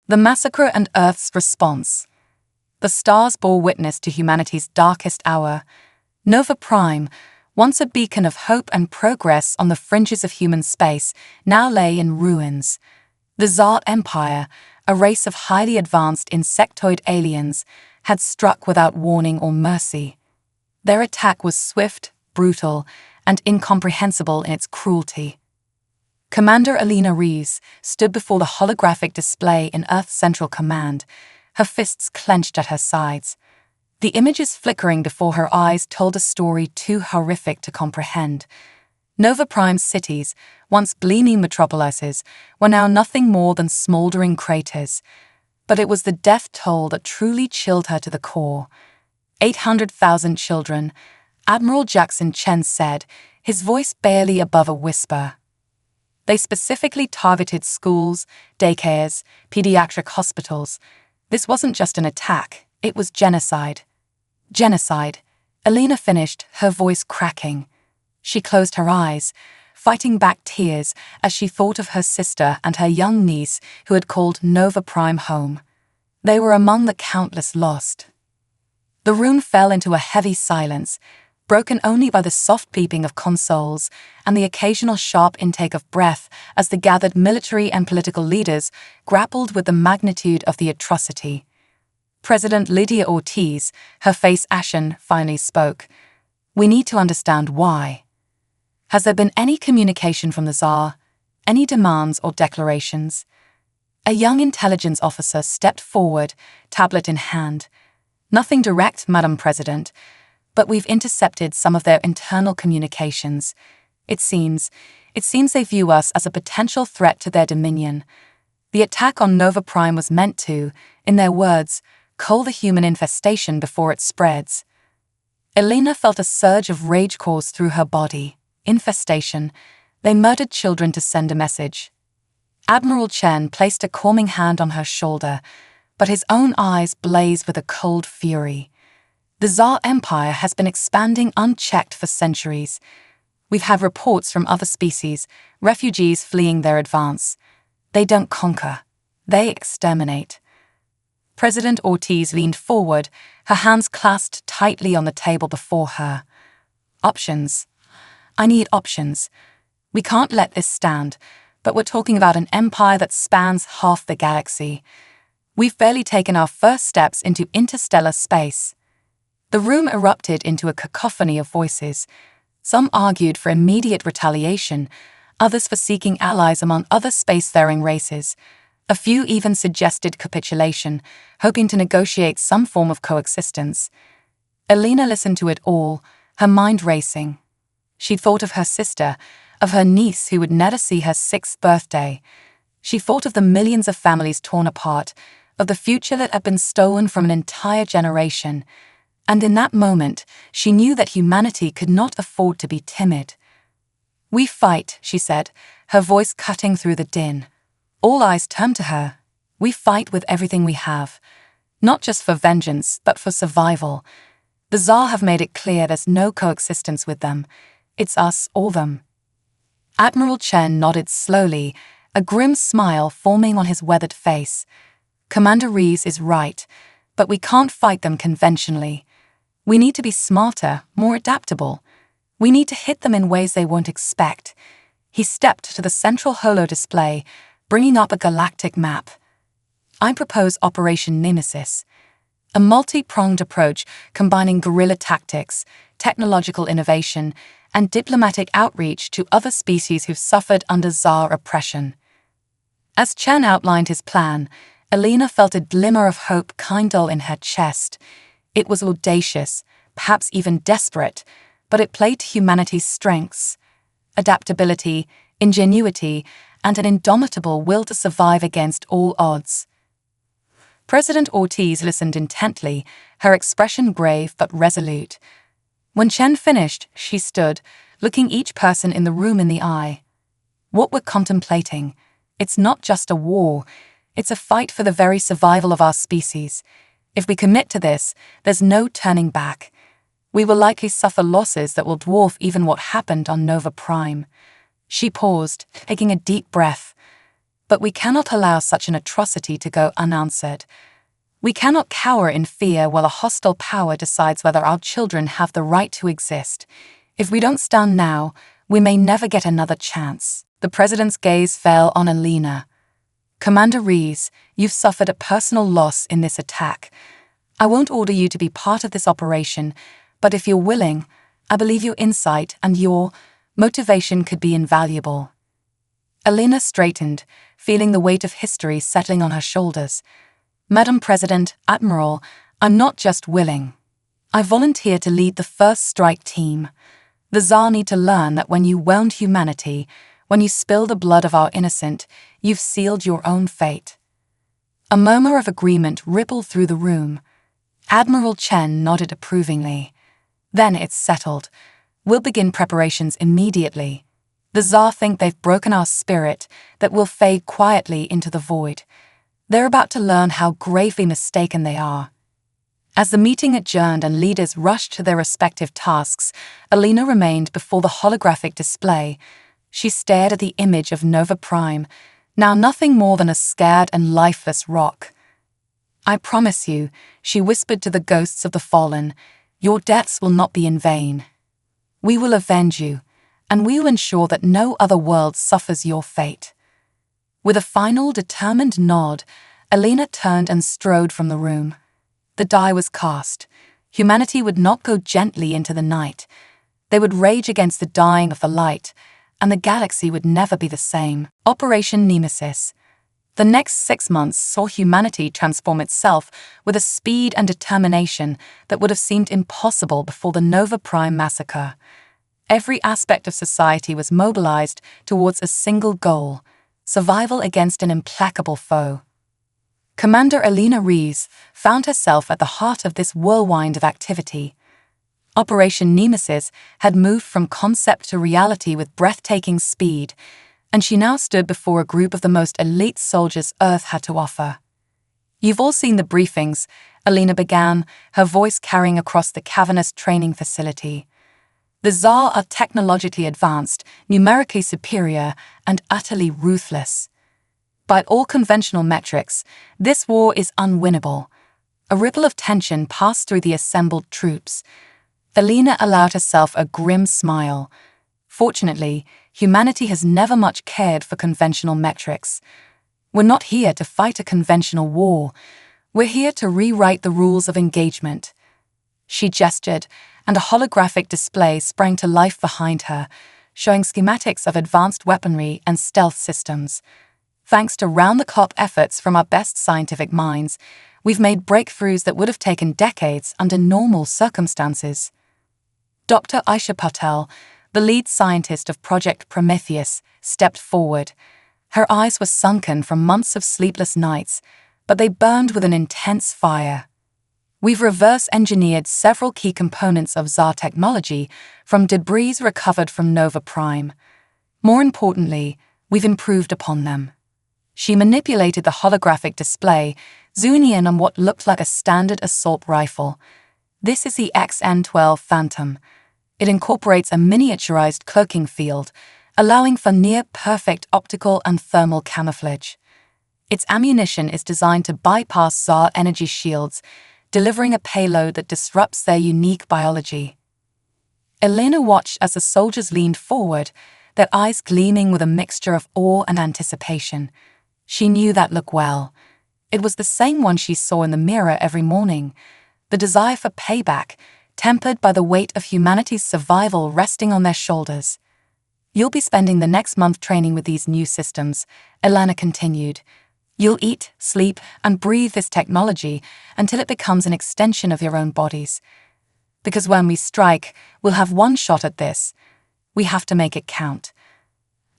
The Massacre and Earth's Response. The stars bore witness to humanity's darkest hour. Nova Prime, once a beacon of hope and progress on the fringes of human space, now lay in ruins. The Galactic Empire, a race of highly advanced insectoid aliens, had struck without warning or mercy. Their attack was swift, brutal, and incomprehensible in its cruelty. Commander Elena Rees stood before the holographic display in Earth Central Command, her fists clenched at her sides. The images flickering before her eyes told a story too horrific to comprehend. Nova Prime's cities, once gleaming metropolises, were now nothing more than smoldering craters. But it was the death toll that truly chilled her to the core. 800,000 children, Admiral Jackson Chen said, his voice barely above a whisper. They specifically targeted schools, daycares, pediatric hospitals. This wasn't just an attack, it was genocide. Genocide, Elena finished, her voice cracking. She closed her eyes, fighting back tears as she thought of her sister and her young niece who had called Nova Prime home. They were among the countless lost. The room fell into a heavy silence, broken only by the soft beeping of consoles and the occasional sharp intake of breath as the gathered military and political leaders grappled with the magnitude of the atrocity. President Lydia Ortiz, her face ashen, finally spoke. "We need to understand why. Has there been any communication from the Tsar? Any demands or declarations?" A young intelligence officer stepped forward, tablet in hand. "Nothing direct, Madam President, but we've intercepted some of their internal communications. It seems they view us as a potential threat to their dominion. The attack on Nova Prime was meant to, in their words, cull the human infestation before it spreads." Elena felt a surge of rage course through her body. Infestation. They murdered children to send a message. Admiral Chen placed a calming hand on her shoulder, but his own eyes blazed with a cold fury. The Tsar Empire has been expanding unchecked for centuries. We've had reports from other species, refugees fleeing their advance. They don't conquer, they exterminate. President Ortiz leaned forward, her hands clasped tightly on the table before her. "Options. I need options. We can't let this stand, but we're talking about an empire that spans half the galaxy. We've barely taken our first steps into interstellar space." The room erupted into a cacophony of voices. Some argued for immediate retaliation, others for seeking allies among other spacefaring races. A few even suggested capitulation, hoping to negotiate some form of coexistence. Elena listened to it all, her mind racing. She thought of her sister, of her niece who would never see her 6th birthday. She thought of the millions of families torn apart, of the future that had been stolen from an entire generation. And in that moment, she knew that humanity could not afford to be timid. "We fight," she said, her voice cutting through the din. All eyes turned to her. "We fight with everything we have. Not just for vengeance, but for survival. The Tsar have made it clear there's no coexistence with them. It's us or them." Admiral Chen nodded slowly, a grim smile forming on his weathered face. "Commander Rees is right, but we can't fight them conventionally. We need to be smarter, more adaptable. We need to hit them in ways they won't expect." He stepped to the central holo display, bringing up a galactic map. "I propose Operation Nemesis, a multi-pronged approach combining guerrilla tactics, technological innovation, and diplomatic outreach to other species who've suffered under Tsar oppression." As Chen outlined his plan, Elena felt a glimmer of hope kindle in her chest. It was audacious, perhaps even desperate, but it played to humanity's strengths: adaptability, ingenuity, and an indomitable will to survive against all odds. President Ortiz listened intently, her expression grave but resolute. When Chen finished, she stood, looking each person in the room in the eye. "What we're contemplating, it's not just a war, it's a fight for the very survival of our species. If we commit to this, there's no turning back. We will likely suffer losses that will dwarf even what happened on Nova Prime." She paused, taking a deep breath. But we cannot allow such an atrocity to go unanswered. We cannot cower in fear while a hostile power decides whether our children have the right to exist. If we don't stand now, we may never get another chance. The president's gaze fell on Alina. Commander Rees, you've suffered a personal loss in this attack. I won't order you to be part of this operation, but if you're willing, I believe your insight and your motivation could be invaluable. Alina straightened, feeling the weight of history settling on her shoulders. Madam President, Admiral, I'm not just willing. I volunteer to lead the first strike team. The Tsar need to learn that when you wound humanity, when you spill the blood of our innocent, you've sealed your own fate. A murmur of agreement rippled through the room. Admiral Chen nodded approvingly. Then it's settled. We'll begin preparations immediately. The Tsar think they've broken our spirit, that will fade quietly into the void. They're about to learn how gravely mistaken they are. As the meeting adjourned and leaders rushed to their respective tasks, Alina remained before the holographic display. She stared at the image of Nova Prime, now nothing more than a scared and lifeless rock. I promise you, she whispered to the ghosts of the fallen, your deaths will not be in vain. We will avenge you, and we will ensure that no other world suffers your fate. With a final, determined nod, Alina turned and strode from the room. The die was cast. Humanity would not go gently into the night. They would rage against the dying of the light, and the galaxy would never be the same. Operation Nemesis. The next 6 months saw humanity transform itself with a speed and determination that would have seemed impossible before the Nova Prime massacre. Every aspect of society was mobilized towards a single goal: survival against an implacable foe. Commander Alina Rees found herself at the heart of this whirlwind of activity. Operation Nemesis had moved from concept to reality with breathtaking speed, and she now stood before a group of the most elite soldiers Earth had to offer. You've all seen the briefings, Alina began, her voice carrying across the cavernous training facility. The Tsar are technologically advanced, numerically superior, and utterly ruthless. By all conventional metrics, this war is unwinnable. A ripple of tension passed through the assembled troops. Alina allowed herself a grim smile. Fortunately, humanity has never much cared for conventional metrics. We're not here to fight a conventional war. We're here to rewrite the rules of engagement. She gestured, and a holographic display sprang to life behind her, showing schematics of advanced weaponry and stealth systems. Thanks to round-the-clock efforts from our best scientific minds, we've made breakthroughs that would have taken decades under normal circumstances. Dr. Aisha Patel, the lead scientist of Project Prometheus, stepped forward. Her eyes were sunken from months of sleepless nights, but they burned with an intense fire. We've reverse-engineered several key components of Tsar technology from debris recovered from Nova Prime. More importantly, we've improved upon them. She manipulated the holographic display, zooming in on what looked like a standard assault rifle. This is the XN-12 Phantom. It incorporates a miniaturized cloaking field, allowing for near-perfect optical and thermal camouflage. Its ammunition is designed to bypass Tsar energy shields, delivering a payload that disrupts their unique biology. Elena watched as the soldiers leaned forward, their eyes gleaming with a mixture of awe and anticipation. She knew that look well. It was the same one she saw in the mirror every morning, the desire for payback, tempered by the weight of humanity's survival resting on their shoulders. You'll be spending the next month training with these new systems, Elena continued. You'll eat, sleep, and breathe this technology until it becomes an extension of your own bodies. Because when we strike, we'll have one shot at this. We have to make it count.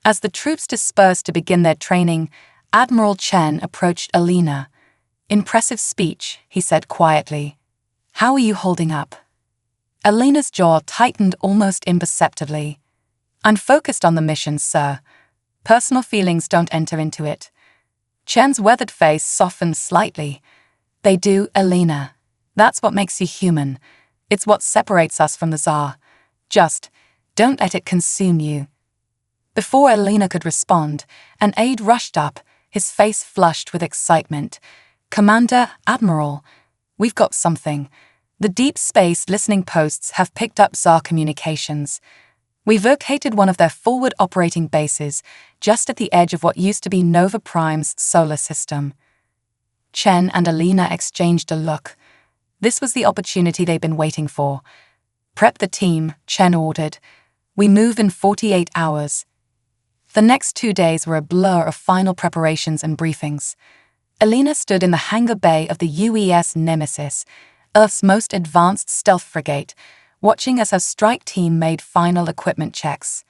As the troops dispersed to begin their training, Admiral Chen approached Alina. Impressive speech, he said quietly. How are you holding up? Alina's jaw tightened almost imperceptibly. I'm focused on the mission, sir. Personal feelings don't enter into it. Chen's weathered face softened slightly. They do, Alina. That's what makes you human. It's what separates us from the Tsar. Just don't let it consume you. Before Alina could respond, an aide rushed up, his face flushed with excitement. "Commander, Admiral, we've got something. The deep space listening posts have picked up Tsar communications. We've located one of their forward operating bases just at the edge of what used to be Nova Prime's solar system." Chen and Alina exchanged a look. This was the opportunity they'd been waiting for. "Prep the team," Chen ordered. "We move in 48 hours. The next 2 days were a blur of final preparations and briefings. Alina stood in the hangar bay of the UES Nemesis, Earth's most advanced stealth frigate, watching as her strike team made final equipment checks.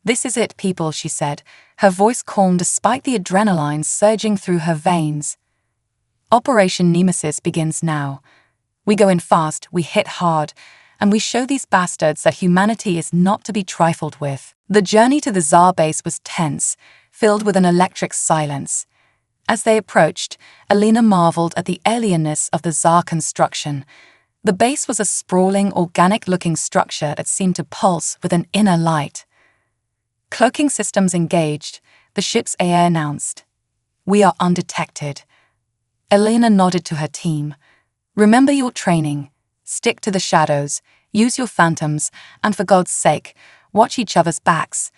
"This is it, people," she said, her voice calm despite the adrenaline surging through her veins. "Operation Nemesis begins now. We go in fast, we hit hard, and we show these bastards that humanity is not to be trifled with." The journey to the Tsar base was tense, filled with an electric silence. As they approached, Alina marveled at the alienness of the Tsar construction. The base was a sprawling, organic-looking structure that seemed to pulse with an inner light. "Cloaking systems engaged," the ship's AI announced. "We are undetected." Alina nodded to her team. "Remember your training. Stick to the shadows, use your phantoms, and for God's sake, watch each other's backs.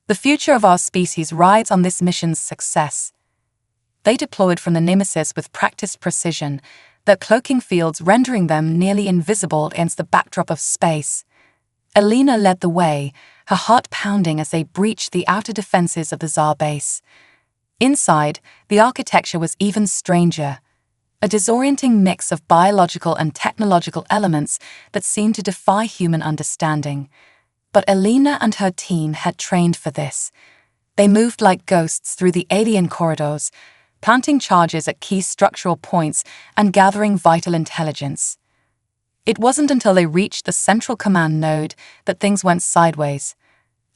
The future of our species rides on this mission's success." They deployed from the Nemesis with practiced precision, their cloaking fields rendering them nearly invisible against the backdrop of space. Alina led the way, her heart pounding as they breached the outer defenses of the Tsar base. Inside, the architecture was even stranger. A disorienting mix of biological and technological elements that seemed to defy human understanding. But Alina and her team had trained for this. They moved like ghosts through the alien corridors, planting charges at key structural points and gathering vital intelligence. It wasn't until they reached the central command node that things went sideways.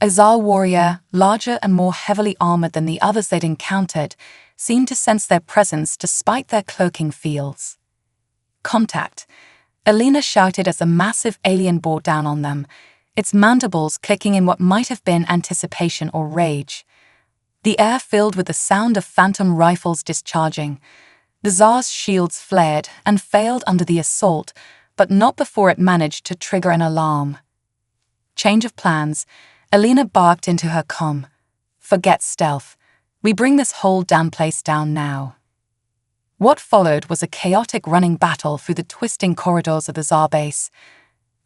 A Tsar warrior, larger and more heavily armored than the others they'd encountered, seemed to sense their presence despite their cloaking fields. "Contact!" Alina shouted as the massive alien bore down on them, its mandibles clicking in what might have been anticipation or rage. The air filled with the sound of phantom rifles discharging. The Tsar's shields flared and failed under the assault, but not before it managed to trigger an alarm. Change of plans. Alina barked into her comm. "Forget stealth. We bring this whole damn place down now." What followed was a chaotic running battle through the twisting corridors of the Tsar base.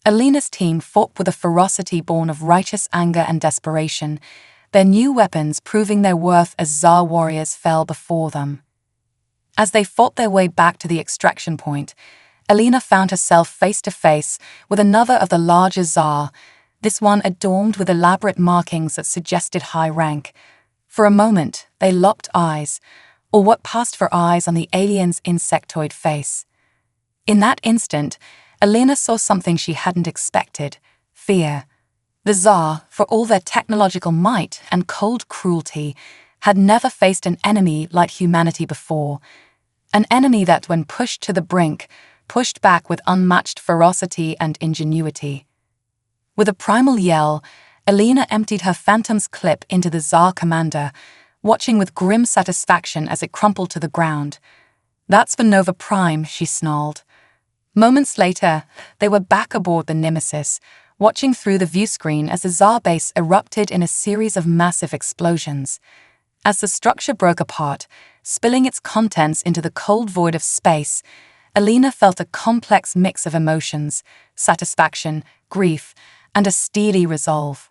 Alina's team fought with a ferocity born of righteous anger and desperation, their new weapons proving their worth as Tsar warriors fell before them. As they fought their way back to the extraction point, Alina found herself face to face with another of the larger Tsar, this one adorned with elaborate markings that suggested high rank. For a moment, they locked eyes, or what passed for eyes on the alien's insectoid face. In that instant, Alina saw something she hadn't expected: fear. The Tsar, for all their technological might and cold cruelty, had never faced an enemy like humanity before. An enemy that, when pushed to the brink, pushed back with unmatched ferocity and ingenuity. With a primal yell, Alina emptied her phantom's clip into the Tsar commander, watching with grim satisfaction as it crumpled to the ground. "That's for Nova Prime," she snarled. Moments later, they were back aboard the Nemesis, watching through the viewscreen as the Tsar base erupted in a series of massive explosions. As the structure broke apart, spilling its contents into the cold void of space, Alina felt a complex mix of emotions: satisfaction, grief, and a steely resolve.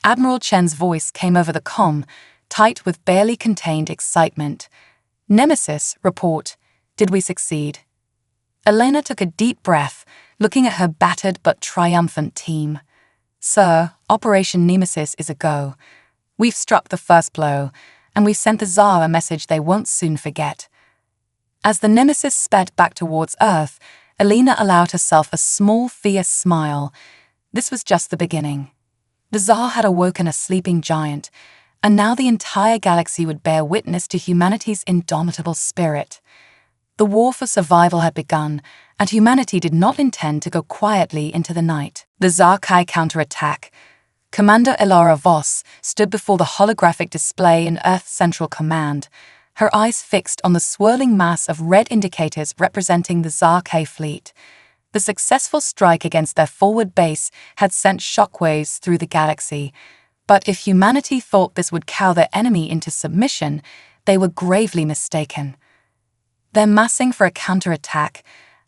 Admiral Chen's voice came over the comm, tight with barely contained excitement. "Nemesis, report. Did we succeed?" Alina took a deep breath, looking at her battered but triumphant team. "Sir, Operation Nemesis is a go. We've struck the first blow, and we've sent the Tsar a message they won't soon forget." As the Nemesis sped back towards Earth, Alina allowed herself a small, fierce smile. This was just the beginning. The Tsar had awoken a sleeping giant, and now the entire galaxy would bear witness to humanity's indomitable spirit. The war for survival had begun, and humanity did not intend to go quietly into the night. The Zarkai counterattack. Commander Elara Voss stood before the holographic display in Earth Central Command, her eyes fixed on the swirling mass of red indicators representing the Zarkay fleet. The successful strike against their forward base had sent shockwaves through the galaxy, but if humanity thought this would cow their enemy into submission, they were gravely mistaken. "They're massing for a counterattack,"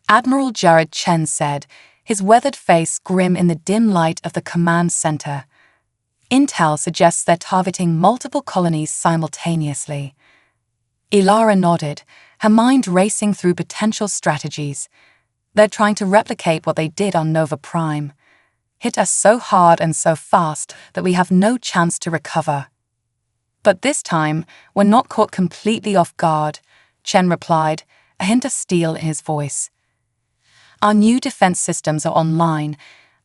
Admiral Jared Chen said, his weathered face grim in the dim light of the command center. "Intel suggests they're targeting multiple colonies simultaneously." Ilara nodded, her mind racing through potential strategies. "They're trying to replicate what they did on Nova Prime. Hit us so hard and so fast that we have no chance to recover." "But this time, we're not caught completely off guard," Chen replied, a hint of steel in his voice. "Our new defense systems are online,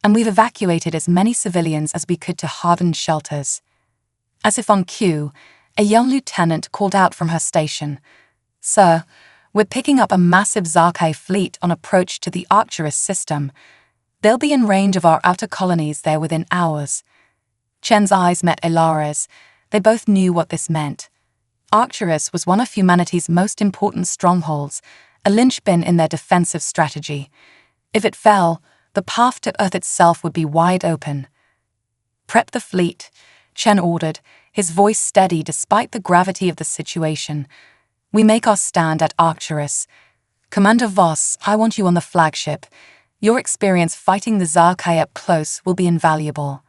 and we've evacuated as many civilians as we could to hardened shelters." As if on cue, a young lieutenant called out from her station, "Sir, we're picking up a massive Zarkay fleet on approach to the Arcturus system. They'll be in range of our outer colonies there within hours." Chen's eyes met Ilara's. They both knew what this meant. Arcturus was one of humanity's most important strongholds, a linchpin in their defensive strategy. If it fell, the path to Earth itself would be wide open. "Prep the fleet," Chen ordered, his voice steady despite the gravity of the situation. "We make our stand at Arcturus. Commander Voss, I want you on the flagship. Your experience fighting the Zarkay up close will be invaluable."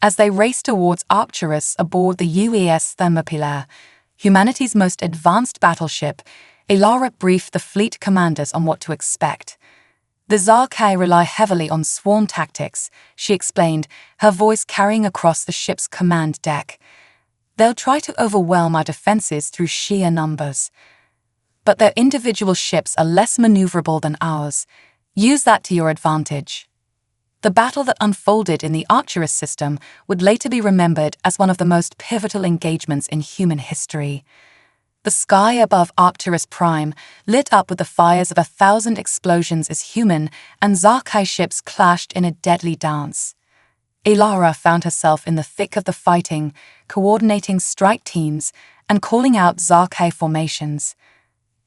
As they raced towards Arcturus aboard the UES Thermopylae, humanity's most advanced battleship, Ilara briefed the fleet commanders on what to expect. "The Zarkay rely heavily on swarm tactics," she explained, her voice carrying across the ship's command deck. "They'll try to overwhelm our defenses through sheer numbers. But their individual ships are less maneuverable than ours. Use that to your advantage." The battle that unfolded in the Arcturus system would later be remembered as one of the most pivotal engagements in human history. The sky above Arcturus Prime lit up with the fires of 1,000 explosions as human and Zarkay ships clashed in a deadly dance. Ilara found herself in the thick of the fighting, coordinating strike teams and calling out Zarkay formations.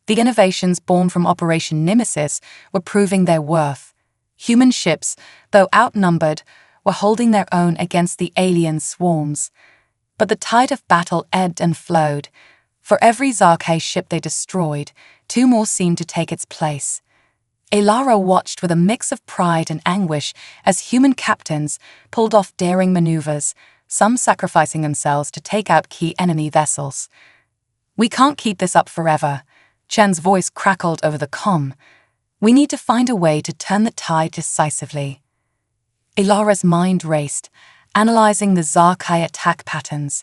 The innovations born from Operation Nemesis were proving their worth. Human ships, though outnumbered, were holding their own against the alien swarms. But the tide of battle ebbed and flowed. For every Zarkay ship they destroyed, 2 more seemed to take its place. Ilara watched with a mix of pride and anguish as human captains pulled off daring maneuvers, some sacrificing themselves to take out key enemy vessels. "We can't keep this up forever," Chen's voice crackled over the comm. "We need to find a way to turn the tide decisively." Ilara's mind raced, analyzing the Zarkay attack patterns.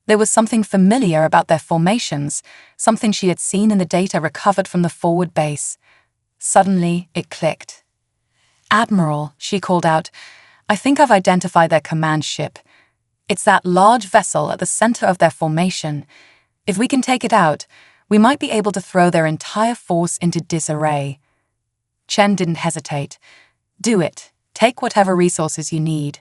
There was something familiar about their formations, something she had seen in the data recovered from the forward base. Suddenly, it clicked. "Admiral," she called out, "I think I've identified their command ship. It's that large vessel at the center of their formation. If we can take it out, we might be able to throw their entire force into disarray." Chen didn't hesitate. "Do it. Take whatever resources you need."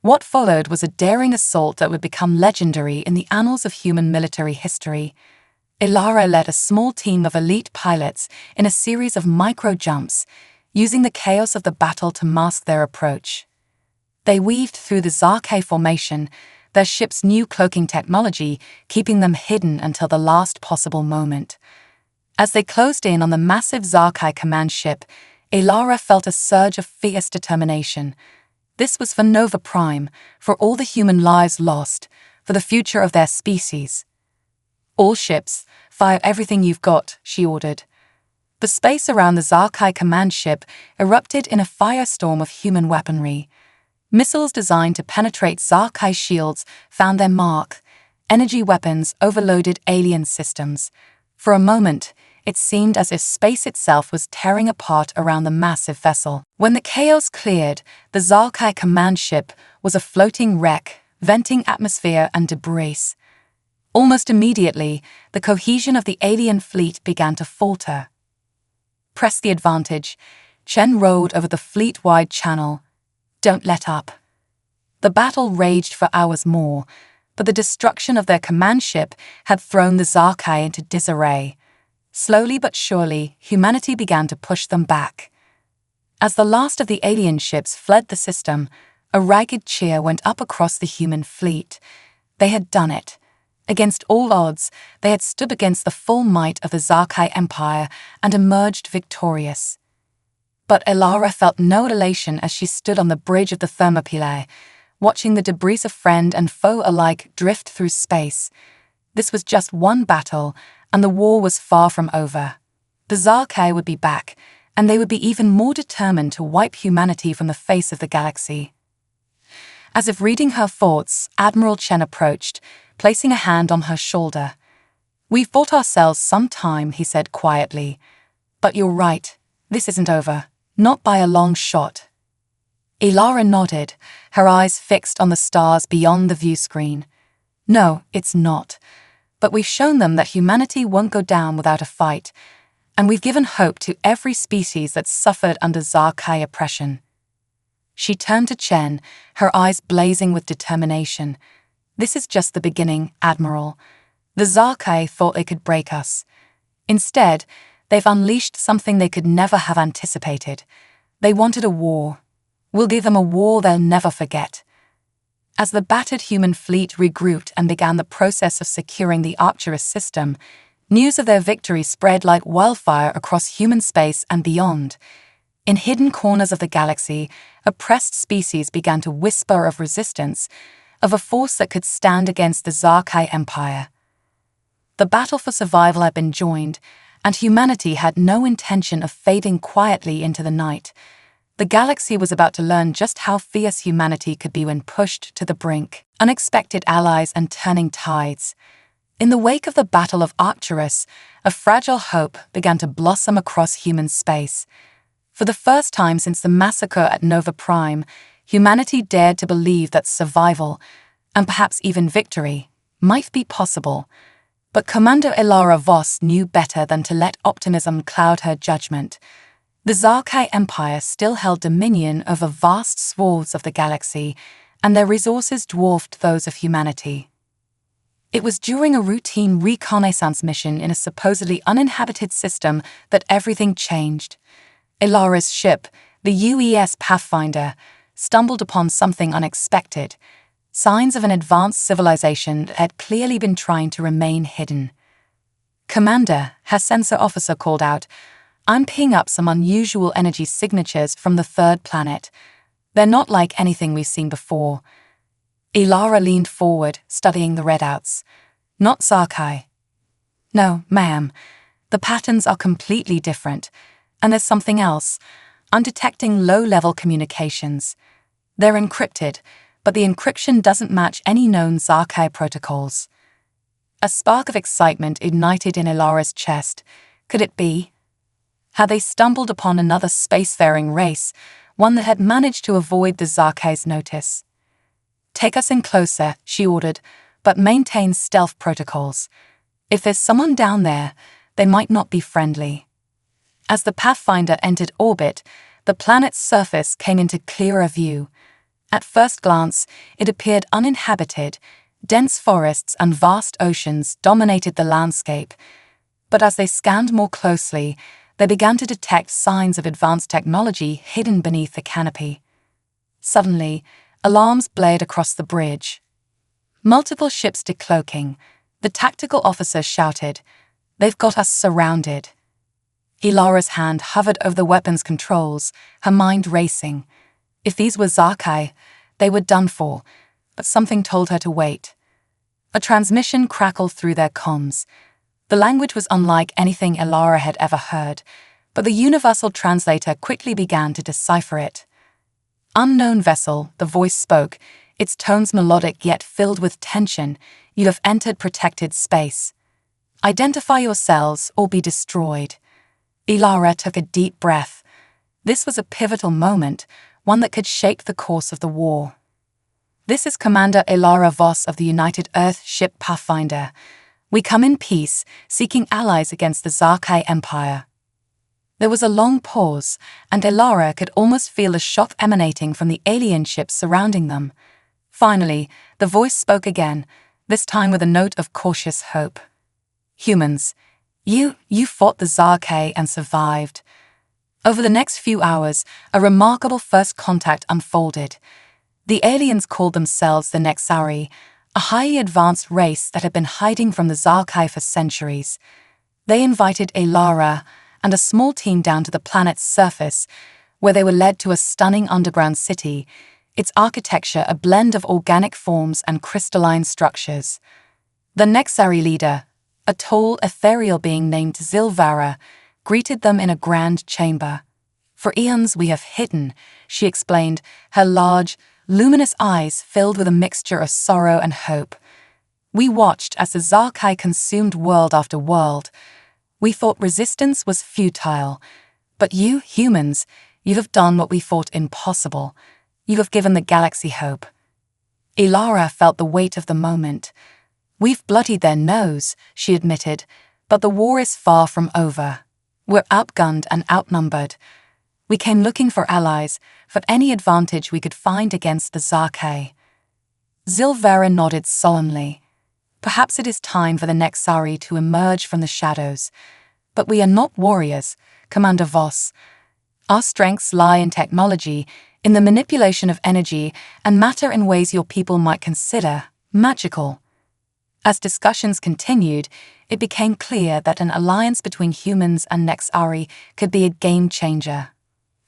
What followed was a daring assault that would become legendary in the annals of human military history. Ilara led a small team of elite pilots in a series of micro-jumps, using the chaos of the battle to mask their approach. They weaved through the Zarkay formation, their ship's new cloaking technology keeping them hidden until the last possible moment. As they closed in on the massive Zarkay command ship, Ilara felt a surge of fierce determination. This was for Nova Prime, for all the human lives lost, for the future of their species. "All ships, fire everything you've got," she ordered. The space around the Zarkay command ship erupted in a firestorm of human weaponry. Missiles designed to penetrate Zarkay shields found their mark. Energy weapons overloaded alien systems. For a moment, it seemed as if space itself was tearing apart around the massive vessel. When the chaos cleared, the Zarkay command ship was a floating wreck, venting atmosphere and debris. Almost immediately, the cohesion of the alien fleet began to falter. "Press the advantage," Chen rode over the fleet-wide channel. "Don't let up." The battle raged for hours more, But the destruction of their command ship had thrown the Zarkai into disarray. Slowly but surely, humanity began to push them back. As the last of the alien ships fled the system, a ragged cheer went up across the human fleet. They had done it. Against all odds, they had stood against the full might of the Galactic Empire and emerged victorious. But Elara felt no elation as she stood on the bridge of the Thermopylae, watching the debris of friend and foe alike drift through space. This was just one battle, and the war was far from over. The Zarkai would be back, and they would be even more determined to wipe humanity from the face of the galaxy. As if reading her thoughts, Admiral Chen approached, placing a hand on her shoulder. "We've bought ourselves some time," he said quietly. "But you're right, this isn't over, not by a long shot." Elara nodded, her eyes fixed on the stars beyond the view screen. "No, it's not. But we've shown them that humanity won't go down without a fight, and we've given hope to every species that's suffered under Zarkai oppression." She turned to Chen, her eyes blazing with determination. "This is just the beginning, Admiral. The Zarkai thought they could break us. Instead, they've unleashed something they could never have anticipated. They wanted a war. We'll give them a war they'll never forget." As the battered human fleet regrouped and began the process of securing the Arcturus system, news of their victory spread like wildfire across human space and beyond. In hidden corners of the galaxy, oppressed species began to whisper of resistance, of a force that could stand against the Zarkai Empire. The battle for survival had been joined, and humanity had no intention of fading quietly into the night. The galaxy was about to learn just how fierce humanity could be when pushed to the brink. Unexpected allies and turning tides. In the wake of the Battle of Arcturus, a fragile hope began to blossom across human space. For the first time since the massacre at Nova Prime, humanity dared to believe that survival, and perhaps even victory, might be possible. But Commander Elara Voss knew better than to let optimism cloud her judgment. The Zarkai Empire still held dominion over vast swaths of the galaxy, and their resources dwarfed those of humanity. It was during a routine reconnaissance mission in a supposedly uninhabited system that everything changed. Elara's ship, the UES Pathfinder, stumbled upon something unexpected, signs of an advanced civilization that had clearly been trying to remain hidden. "Commander," her sensor officer called out, "I'm picking up some unusual energy signatures from the third planet. They're not like anything we've seen before." Elara leaned forward, studying the readouts. "Not Zarkai." "No, ma'am. The patterns are completely different. And there's something else. I'm detecting low-level communications. They're encrypted, but the encryption doesn't match any known Zarkai protocols." A spark of excitement ignited in Elara's chest. Could it be? Had they stumbled upon another spacefaring race, one that had managed to avoid the Zarkai's notice? "Take us in closer," she ordered, "but maintain stealth protocols. If there's someone down there, they might not be friendly." As the Pathfinder entered orbit, the planet's surface came into clearer view. At first glance, it appeared uninhabited. Dense forests and vast oceans dominated the landscape. But as they scanned more closely, they began to detect signs of advanced technology hidden beneath the canopy. Suddenly, alarms blared across the bridge. Multiple ships decloaking. The tactical officer shouted, "They've got us surrounded." Elara's hand hovered over the weapons controls, her mind racing. If these were Zarkai, they were done for, but something told her to wait. A transmission crackled through their comms. The language was unlike anything Elara had ever heard, but the universal translator quickly began to decipher it. "Unknown vessel," the voice spoke, its tones melodic yet filled with tension. "You have entered protected space. Identify yourselves or be destroyed." Elara took a deep breath. This was a pivotal moment, one that could shape the course of the war. "This is Commander Elara Voss of the United Earth ship Pathfinder. We come in peace, seeking allies against the Zarkai Empire." There was a long pause, and Elara could almost feel the shock emanating from the alien ships surrounding them. Finally, the voice spoke again, this time with a note of cautious hope. "Humans, you fought the Zarkay and survived." Over the next few hours, a remarkable first contact unfolded. The aliens called themselves the Nexari, a highly advanced race that had been hiding from the Zarkay for centuries. They invited Alara and a small team down to the planet's surface, where they were led to a stunning underground city, its architecture a blend of organic forms and crystalline structures. The Nexari leader, a tall, ethereal being named Zilvara, greeted them in a grand chamber. "For eons we have hidden," she explained, her large, luminous eyes filled with a mixture of sorrow and hope. "We watched as the Zarkay consumed world after world. We thought resistance was futile. But you, humans, you have done what we thought impossible. You have given the galaxy hope." Ilara felt the weight of the moment. "We've bloodied their nose," she admitted, "but the war is far from over. We're outgunned and outnumbered. We came looking for allies, for any advantage we could find against the Zarkay." Zilvara nodded solemnly. "Perhaps it is time for the Nexari to emerge from the shadows. But we are not warriors, Commander Voss. Our strengths lie in technology, in the manipulation of energy and matter in ways your people might consider magical." As discussions continued, it became clear that an alliance between humans and Nexari could be a game-changer.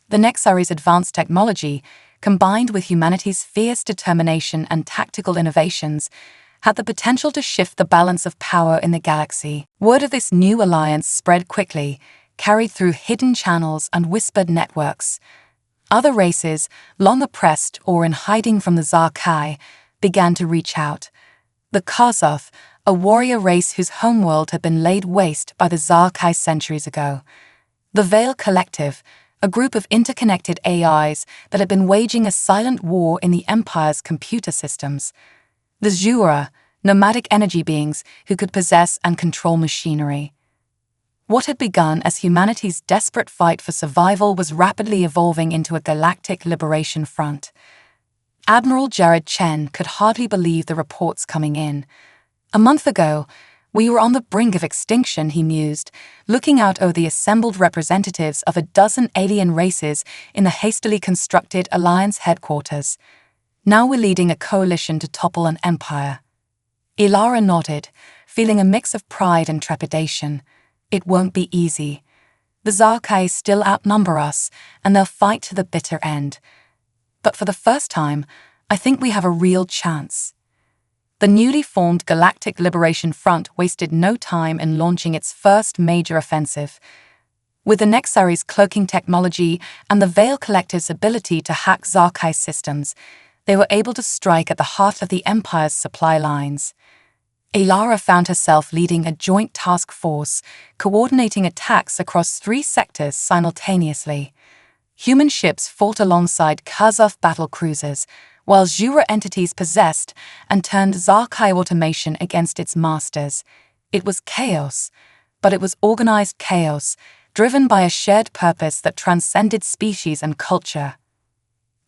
The Nexari's advanced technology, combined with humanity's fierce determination and tactical innovations, had the potential to shift the balance of power in the galaxy. Word of this new alliance spread quickly, carried through hidden channels and whispered networks. Other races, long oppressed or in hiding from the Zarkay, began to reach out. The Kazoth, a warrior race whose homeworld had been laid waste by the Zarkay centuries ago. The Veil Collective, a group of interconnected AIs that had been waging a silent war in the Empire's computer systems. The Zhura, nomadic energy beings who could possess and control machinery. What had begun as humanity's desperate fight for survival was rapidly evolving into a galactic liberation front. Admiral Jared Chen could hardly believe the reports coming in. "A month ago, we were on the brink of extinction," he mused, looking out over the assembled representatives of a dozen alien races in the hastily constructed Alliance headquarters. "Now we're leading a coalition to topple an empire." Ilara nodded, feeling a mix of pride and trepidation. "It won't be easy. The Zarkay still outnumber us, and they'll fight to the bitter end. But for the first time, I think we have a real chance." The newly formed Galactic Liberation Front wasted no time in launching its first major offensive. With the Nexari's cloaking technology and the Veil Collective's ability to hack Zarkay systems, they were able to strike at the heart of the Empire's supply lines. Ilara found herself leading a joint task force, coordinating attacks across 3 sectors simultaneously. Human ships fought alongside Kazoth battle cruisers, while Zhura entities possessed and turned Zarkay automation against its masters. It was chaos, but it was organized chaos, driven by a shared purpose that transcended species and culture.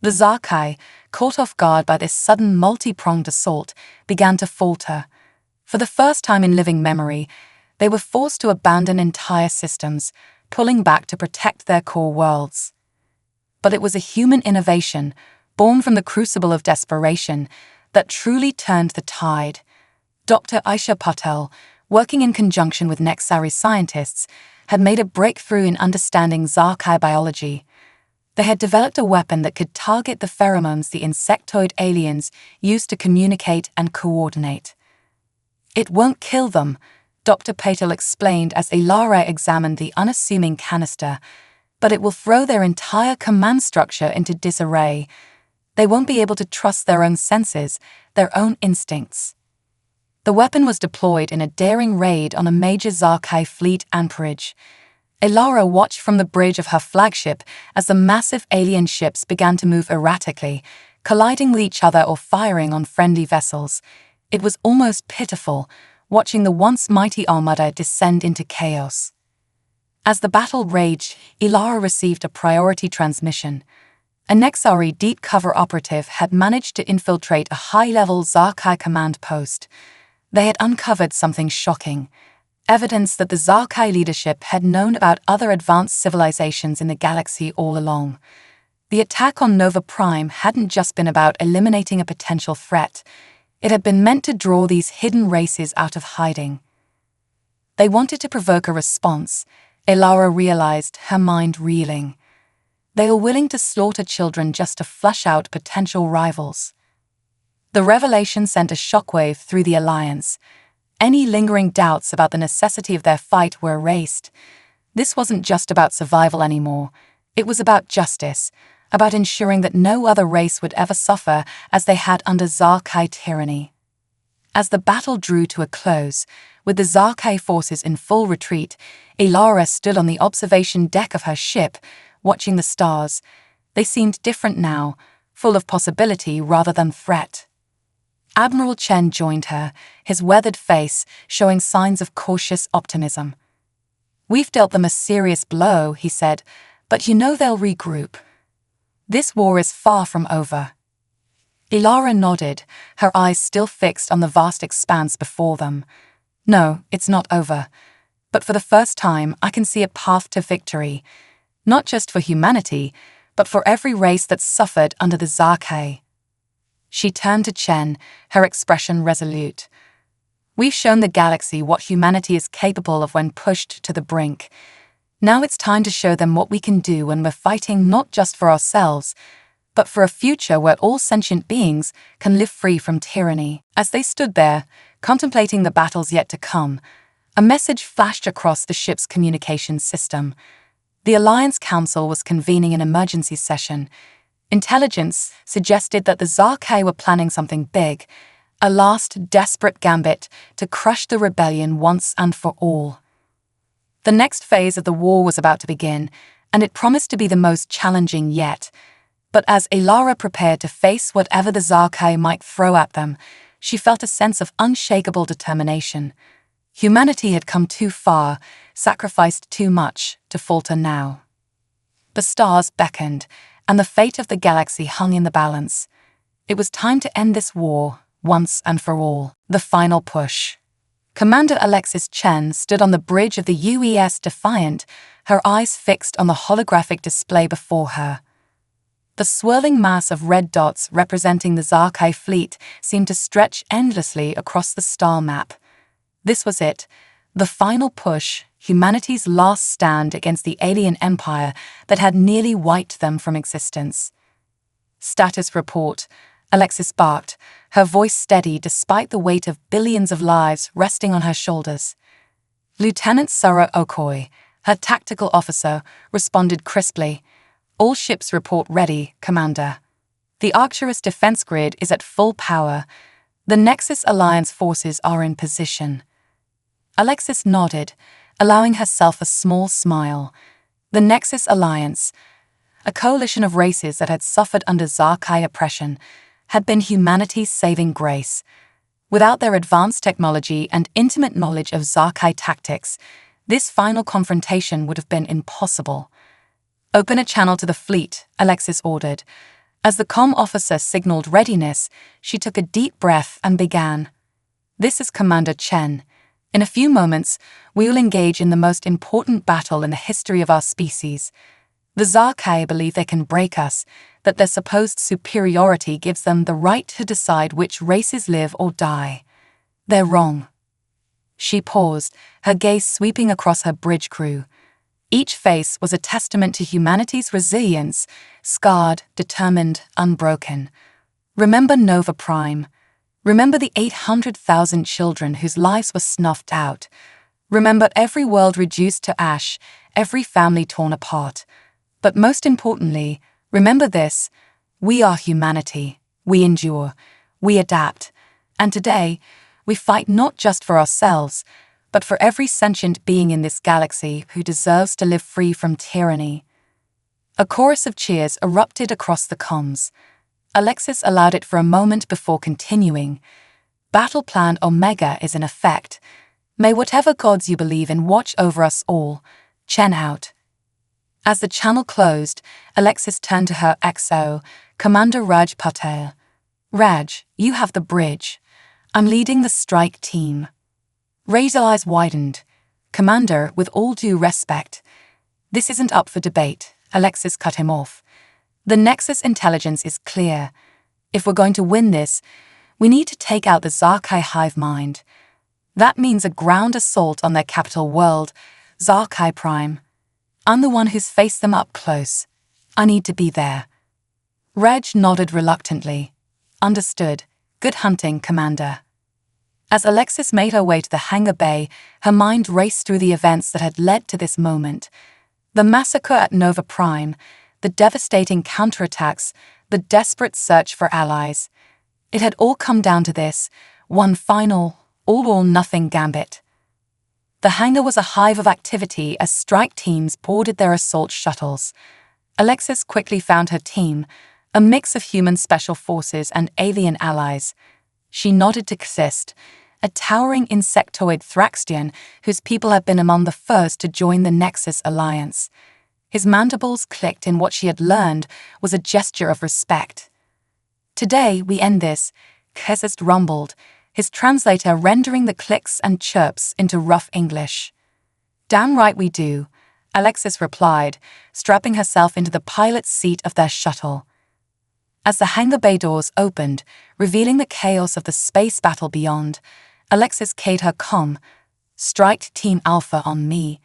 The Zarkay, caught off guard by this sudden multi-pronged assault, began to falter. For the first time in living memory, they were forced to abandon entire systems, pulling back to protect their core worlds. But it was a human innovation, born from the crucible of desperation, that truly turned the tide. Dr. Aisha Patel, working in conjunction with Nexari scientists, had made a breakthrough in understanding Zarkay biology. They had developed a weapon that could target the pheromones the insectoid aliens used to communicate and coordinate. "It won't kill them," Dr. Patel explained as Ilara examined the unassuming canister, "but it will throw their entire command structure into disarray. They won't be able to trust their own senses, their own instincts." The weapon was deployed in a daring raid on a major Zarkay fleet anchorage. Ilara watched from the bridge of her flagship as the massive alien ships began to move erratically, colliding with each other or firing on friendly vessels. It was almost pitiful, watching the once mighty armada descend into chaos. As the battle raged, Ilara received a priority transmission. A Nexari deep cover operative had managed to infiltrate a high-level Zarkay command post. They had uncovered something shocking, evidence that the Zarkai leadership had known about other advanced civilizations in the galaxy all along. The attack on Nova Prime hadn't just been about eliminating a potential threat. It had been meant to draw these hidden races out of hiding. They wanted to provoke a response. Elara realized, her mind reeling. They were willing to slaughter children just to flush out potential rivals. The revelation sent a shockwave through the Alliance. Any lingering doubts about the necessity of their fight were erased. This wasn't just about survival anymore. It was about justice, about ensuring that no other race would ever suffer as they had under Zarkai tyranny. As the battle drew to a close, with the Zarkai forces in full retreat, Elara stood on the observation deck of her ship, watching the stars. They seemed different now, full of possibility rather than threat. Admiral Chen joined her, his weathered face showing signs of cautious optimism. "We've dealt them a serious blow," he said, "but you know they'll regroup. This war is far from over." Elara nodded, her eyes still fixed on the vast expanse before them. "No, it's not over. But for the first time, I can see a path to victory. Not just for humanity, but for every race that's suffered under the Zarkai." She turned to Chen, her expression resolute. "We've shown the galaxy what humanity is capable of when pushed to the brink. Now it's time to show them what we can do when we're fighting not just for ourselves, but for a future where all sentient beings can live free from tyranny." As they stood there, contemplating the battles yet to come, a message flashed across the ship's communications system. The Alliance Council was convening an emergency session. Intelligence suggested that the Zarkai were planning something big, a last desperate gambit to crush the rebellion once and for all. The next phase of the war was about to begin, and it promised to be the most challenging yet. But as Elara prepared to face whatever the Zarkai might throw at them, she felt a sense of unshakable determination. Humanity had come too far, sacrificed too much, to falter now. The stars beckoned, and the fate of the galaxy hung in the balance. It was time to end this war, once and for all. The final push. Commander Alexis Chen stood on the bridge of the UES Defiant, her eyes fixed on the holographic display before her. The swirling mass of red dots representing the Zarkai fleet seemed to stretch endlessly across the star map. This was it, the final push, humanity's last stand against the alien empire that had nearly wiped them from existence. "Status report," Alexis barked, her voice steady despite the weight of billions of lives resting on her shoulders. Lieutenant Sura Okoi, her tactical officer, responded crisply. "All ships report ready, Commander. The Arcturus defense grid is at full power. The Nexus Alliance forces are in position." Alexis nodded, allowing herself a small smile. The Nexus Alliance, a coalition of races that had suffered under Zarkai oppression, had been humanity's saving grace. Without their advanced technology and intimate knowledge of Zarkai tactics, this final confrontation would have been impossible. "Open a channel to the fleet," Alexis ordered. As the comm officer signaled readiness, she took a deep breath and began. "This is Commander Chen. In a few moments, we will engage in the most important battle in the history of our species. The Zarkai believe they can break us, that their supposed superiority gives them the right to decide which races live or die. They're wrong." She paused, her gaze sweeping across her bridge crew. Each face was a testament to humanity's resilience, scarred, determined, unbroken. Remember Nova Prime. Remember the 800,000 children whose lives were snuffed out. Remember every world reduced to ash, every family torn apart. But most importantly, remember this: we are humanity. We endure. We adapt. And today, we fight not just for ourselves, but for every sentient being in this galaxy who deserves to live free from tyranny. A chorus of cheers erupted across the comms. Alexis allowed it for a moment before continuing. "Battle Plan Omega is in effect. May whatever gods you believe in watch over us all. Chen out." As the channel closed, Alexis turned to her XO, Commander Raj Patel. "Raj, you have the bridge. I'm leading the strike team. Ray's eyes widened. Commander, with all due respect. This isn't up for debate, Alexis cut him off. The Nexus intelligence is clear. If we're going to win this, we need to take out the Zarkai hive mind. That means a ground assault on their capital world, Zarkai Prime. I'm the one who's faced them up close. I need to be there. Reg nodded reluctantly. Understood. Good hunting, Commander. As Alexis made her way to the hangar bay, her mind raced through the events that had led to this moment. The massacre at Nova Prime, the devastating counterattacks, the desperate search for allies. It had all come down to this, one final, all-or-nothing gambit. The hangar was a hive of activity as strike teams boarded their assault shuttles. Alexis quickly found her team, a mix of human special forces and alien allies. She nodded to Xist, a towering insectoid Thraxian whose people had been among the first to join the Nexus Alliance. His mandibles clicked in what she had learned was a gesture of respect. Today we end this, Xist rumbled, his translator rendering the clicks and chirps into rough English. Damn right we do, Alexis replied, strapping herself into the pilot's seat of their shuttle. As the hangar bay doors opened, revealing the chaos of the space battle beyond, Alexis keyed her comm, "Strike Team Alpha on me.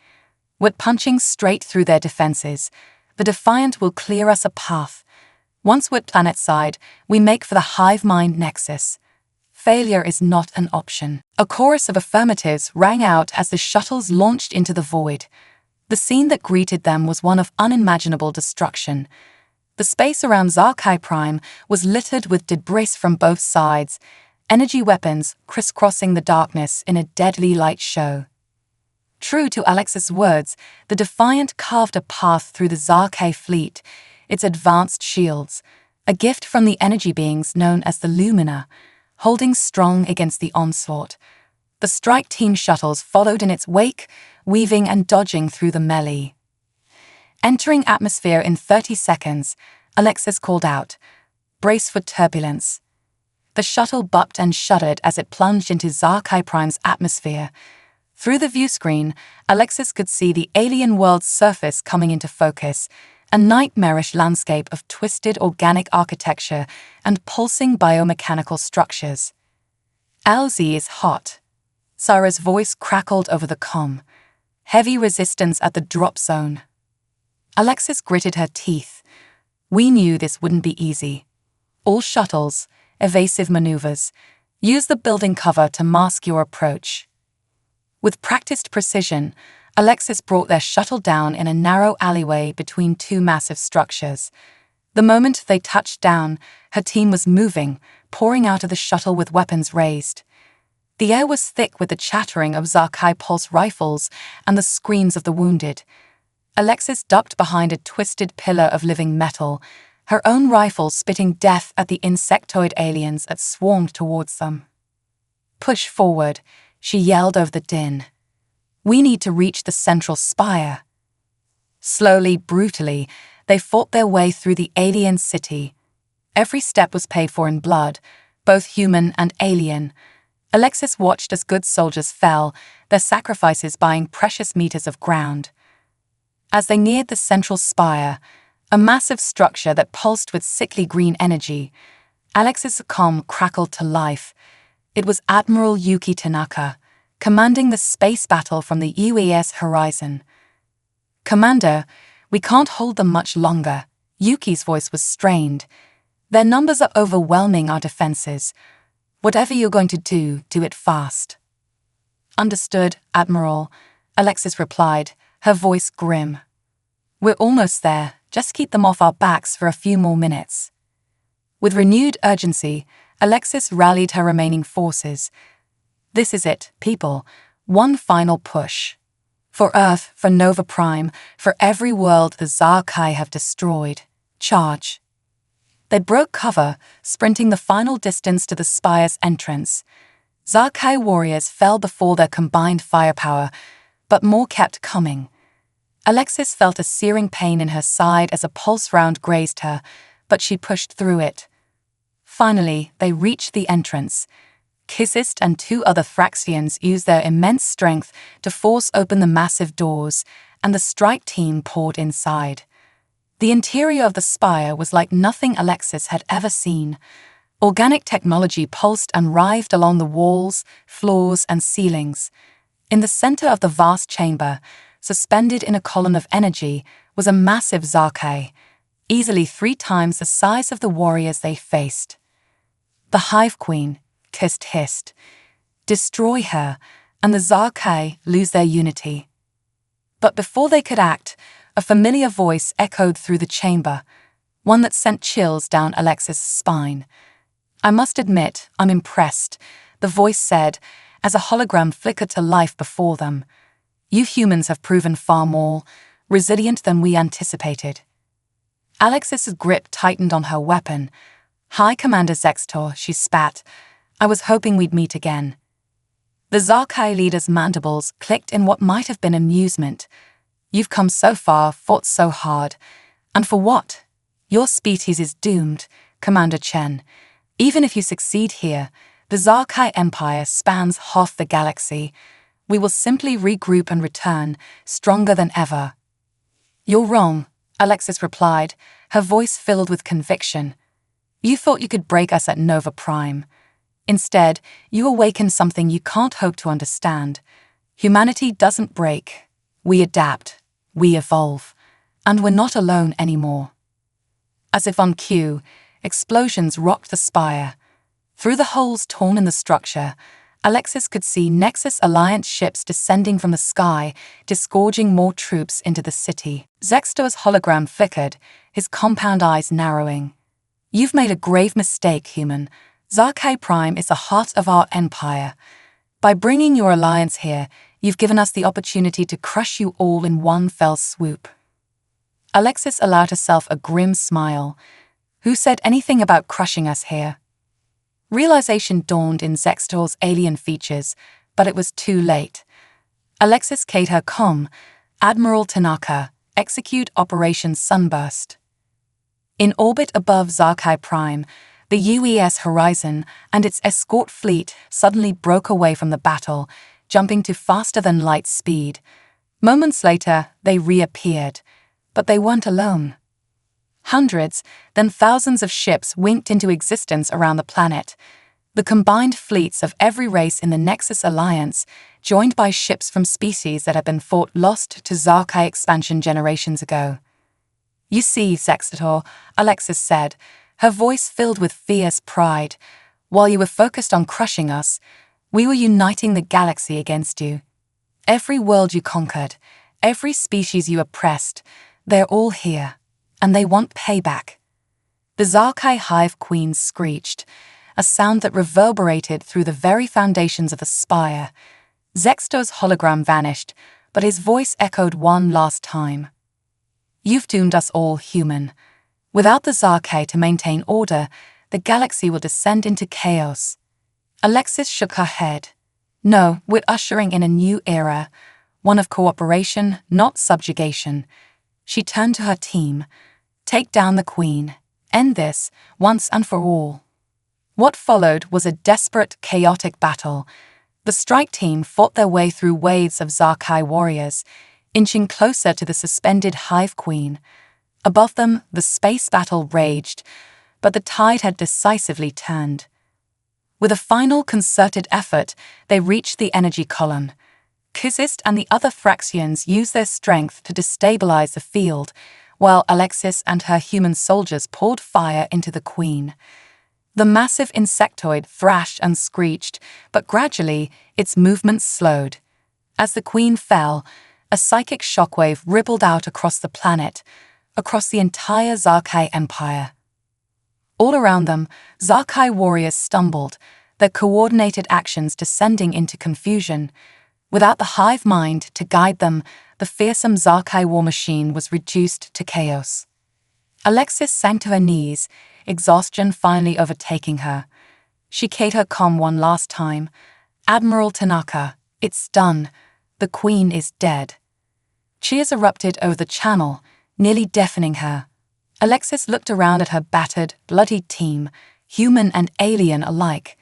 We're punching straight through their defenses. The Defiant will clear us a path. Once we're planetside, we make for the hive mind nexus. Failure is not an option." A chorus of affirmatives rang out as the shuttles launched into the void. The scene that greeted them was one of unimaginable destruction. The space around Zarkai Prime was littered with debris from both sides, energy weapons crisscrossing the darkness in a deadly light show. True to Alexis' words, the Defiant carved a path through the Zarkai fleet, its advanced shields, a gift from the energy beings known as the Lumina, holding strong against the onslaught. The strike team shuttles followed in its wake, weaving and dodging through the melee. Entering atmosphere in 30 seconds, Alexis called out, "Brace for turbulence." The shuttle bumped and shuddered as it plunged into Zarkai Prime's atmosphere. Through the viewscreen, Alexis could see the alien world's surface coming into focus, a nightmarish landscape of twisted organic architecture and pulsing biomechanical structures. "LZ is hot." Sarah's voice crackled over the comm. "Heavy resistance at the drop zone." Alexis gritted her teeth. "We knew this wouldn't be easy. All shuttles, evasive maneuvers. Use the building cover to mask your approach." With practiced precision, Alexis brought their shuttle down in a narrow alleyway between two massive structures. The moment they touched down, her team was moving, pouring out of the shuttle with weapons raised. The air was thick with the chattering of Zarkai pulse rifles and the screams of the wounded. Alexis ducked behind a twisted pillar of living metal, her own rifle spitting death at the insectoid aliens that swarmed towards them. "Push forward," she yelled over the din. "We need to reach the central spire." Slowly, brutally, they fought their way through the alien city. Every step was paid for in blood, both human and alien. Alexis watched as good soldiers fell, their sacrifices buying precious meters of ground. As they neared the central spire, a massive structure that pulsed with sickly green energy, Alexis' comm crackled to life. It was Admiral Yuki Tanaka, commanding the space battle from the UAS horizon. "Commander, we can't hold them much longer." Yuki's voice was strained. "Their numbers are overwhelming our defenses. Whatever you're going to do it fast." "Understood, Admiral," Alexis replied, her voice grim. "We're almost there. Just keep them off our backs for a few more minutes." With renewed urgency, Alexis rallied her remaining forces. "This is it, people. One final push. For Earth, for Nova Prime, for every world the Zarkai have destroyed. Charge." They broke cover, sprinting the final distance to the spire's entrance. Zarkai warriors fell before their combined firepower, but more kept coming. Alexis felt a searing pain in her side as a pulse round grazed her, but she pushed through it. Finally, they reached the entrance. Kissist and two other Thraxians used their immense strength to force open the massive doors, and the strike team poured inside. The interior of the spire was like nothing Alexis had ever seen. Organic technology pulsed and writhed along the walls, floors, and ceilings. In the center of the vast chamber, suspended in a column of energy, was a massive Zarkai, easily 3 times the size of the warriors they faced. The Hive Queen, Kist hissed. Destroy her, and the Zarkai lose their unity. But before they could act, a familiar voice echoed through the chamber, one that sent chills down Alexis' spine. I must admit, I'm impressed, the voice said, as a hologram flickered to life before them. You humans have proven far more resilient than we anticipated. Alexis's grip tightened on her weapon. High Commander Zextor, she spat. I was hoping we'd meet again. The Zarkai leader's mandibles clicked in what might have been amusement. You've come so far, fought so hard. And for what? Your species is doomed, Commander Chen. Even if you succeed here, the Galactic Empire spans half the galaxy. We will simply regroup and return, stronger than ever. You're wrong, Alexis replied, her voice filled with conviction. You thought you could break us at Nova Prime. Instead, you awaken something you can't hope to understand. Humanity doesn't break. We adapt. We evolve. And we're not alone anymore. As if on cue, explosions rocked the spire. Through the holes torn in the structure, Alexis could see Nexus Alliance ships descending from the sky, disgorging more troops into the city. Zextor's hologram flickered, his compound eyes narrowing. You've made a grave mistake, human. Zarkai Prime is the heart of our empire. By bringing your alliance here, you've given us the opportunity to crush you all in one fell swoop. Alexis allowed herself a grim smile. Who said anything about crushing us here? Realization dawned in Zextor's alien features, but it was too late. Alexis Kate her com, Admiral Tanaka, execute Operation Sunburst. In orbit above Zarkai Prime, the UES Horizon and its escort fleet suddenly broke away from the battle, jumping to faster-than-light speed. Moments later, they reappeared, but they weren't alone. Hundreds, then thousands of ships winked into existence around the planet. The combined fleets of every race in the Nexus Alliance, joined by ships from species that had been thought lost to Zarkai expansion generations ago. You see, Zextor, Alexis said, her voice filled with fierce pride. While you were focused on crushing us, we were uniting the galaxy against you. Every world you conquered, every species you oppressed, they're all here, and they want payback. The Zarkai Hive Queen screeched, a sound that reverberated through the very foundations of the spire. Zextor's hologram vanished, but his voice echoed one last time. You've doomed us all, human. Without the Zarkai to maintain order, the galaxy will descend into chaos. Alexis shook her head. No, we're ushering in a new era, one of cooperation, not subjugation. She turned to her team. Take down the Queen. End this, once and for all. What followed was a desperate, chaotic battle. The strike team fought their way through waves of Zarkai warriors, inching closer to the suspended Hive Queen. Above them, the space battle raged, but the tide had decisively turned. With a final concerted effort, they reached the energy column. Kissist and the other Thraxians used their strength to destabilize the field, while Alexis and her human soldiers poured fire into the Queen. The massive insectoid thrashed and screeched, but gradually its movements slowed. As the Queen fell, a psychic shockwave rippled out across the planet, across the entire Zarkai Empire. All around them, Zarkai warriors stumbled, their coordinated actions descending into confusion. Without the hive mind to guide them, the fearsome Zarkai war machine was reduced to chaos. Alexis sank to her knees, exhaustion finally overtaking her. She keyed her comm one last time. Admiral Tanaka, it's done. The Queen is dead. Cheers erupted over the channel, nearly deafening her. Alexis looked around at her battered, bloodied team, human and alien alike.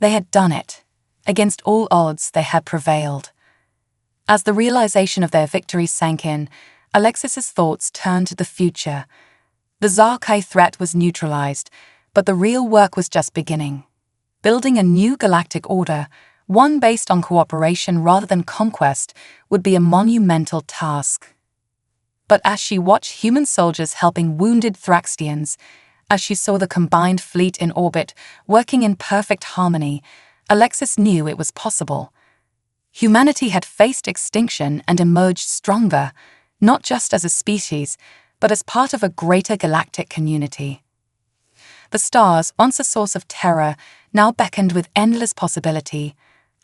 They had done it. Against all odds, they had prevailed. As the realization of their victory sank in, Alexis's thoughts turned to the future. The Zarkai threat was neutralized, but the real work was just beginning. Building a new galactic order, one based on cooperation rather than conquest, would be a monumental task. But as she watched human soldiers helping wounded Thraxians, as she saw the combined fleet in orbit working in perfect harmony, Alexis knew it was possible. Humanity had faced extinction and emerged stronger, not just as a species, but as part of a greater galactic community. The stars, once a source of terror, now beckoned with endless possibility,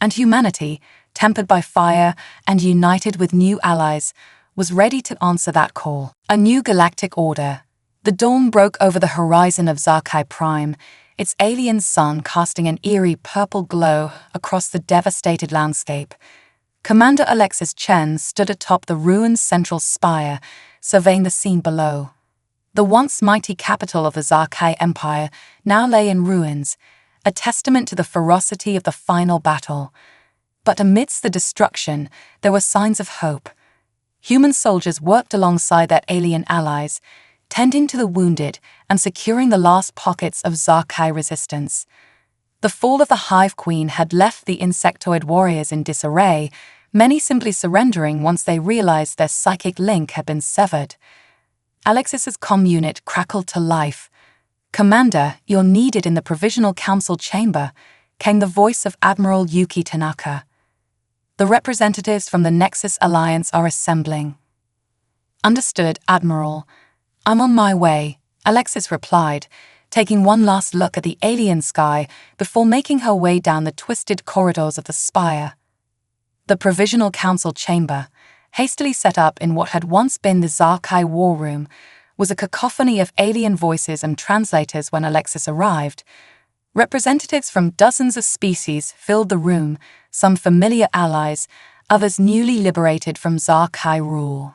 and humanity, tempered by fire and united with new allies, was ready to answer that call. A new galactic order. The dawn broke over the horizon of Zarkai Prime, its alien sun casting an eerie purple glow across the devastated landscape. Commander Alexis Chen stood atop the ruined central spire, surveying the scene below. The once mighty capital of the Galactic Empire now lay in ruins, a testament to the ferocity of the final battle. But amidst the destruction, there were signs of hope. Human soldiers worked alongside their alien allies, tending to the wounded and securing the last pockets of Zarkai resistance. The fall of the Hive Queen had left the insectoid warriors in disarray, many simply surrendering once they realized their psychic link had been severed. Alexis's comm unit crackled to life. "Commander, you're needed in the Provisional Council chamber," came the voice of Admiral Yuki Tanaka. "The representatives from the Nexus Alliance are assembling." "Understood, Admiral. I'm on my way," Alexis replied, taking one last look at the alien sky before making her way down the twisted corridors of the spire. The Provisional Council chamber, hastily set up in what had once been the Zarkai war room, was a cacophony of alien voices and translators when Alexis arrived. Representatives from dozens of species filled the room, some familiar allies, others newly liberated from Zarkai rule.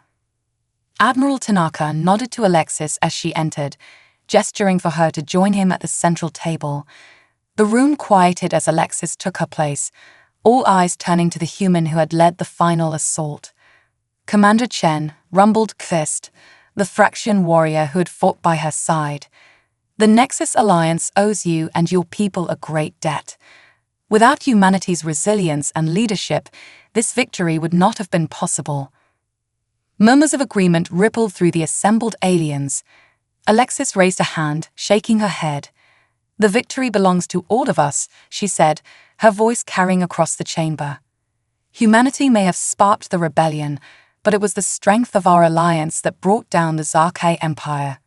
Admiral Tanaka nodded to Alexis as she entered, gesturing for her to join him at the central table. The room quieted as Alexis took her place, all eyes turning to the human who had led the final assault. "Commander Chen," rumbled Kvist, the Thraxian warrior who had fought by her side. "The Nexus Alliance owes you and your people a great debt. Without humanity's resilience and leadership, this victory would not have been possible." Murmurs of agreement rippled through the assembled aliens. Alexis raised a hand, shaking her head. "The victory belongs to all of us," she said, her voice carrying across the chamber. "Humanity may have sparked the rebellion, but it was the strength of our alliance that brought down the Galactic Empire."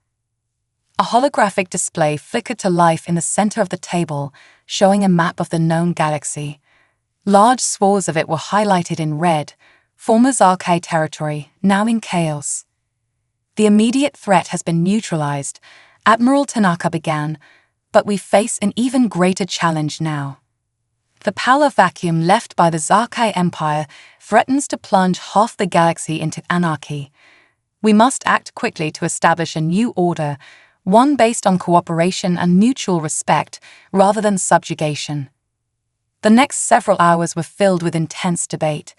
A holographic display flickered to life in the center of the table, showing a map of the known galaxy. Large swaths of it were highlighted in red, former Zarkai territory, now in chaos. "The immediate threat has been neutralized," Admiral Tanaka began, "but we face an even greater challenge now. The power vacuum left by the Galactic Empire threatens to plunge half the galaxy into anarchy. We must act quickly to establish a new order, one based on cooperation and mutual respect rather than subjugation." The next several hours were filled with intense debate.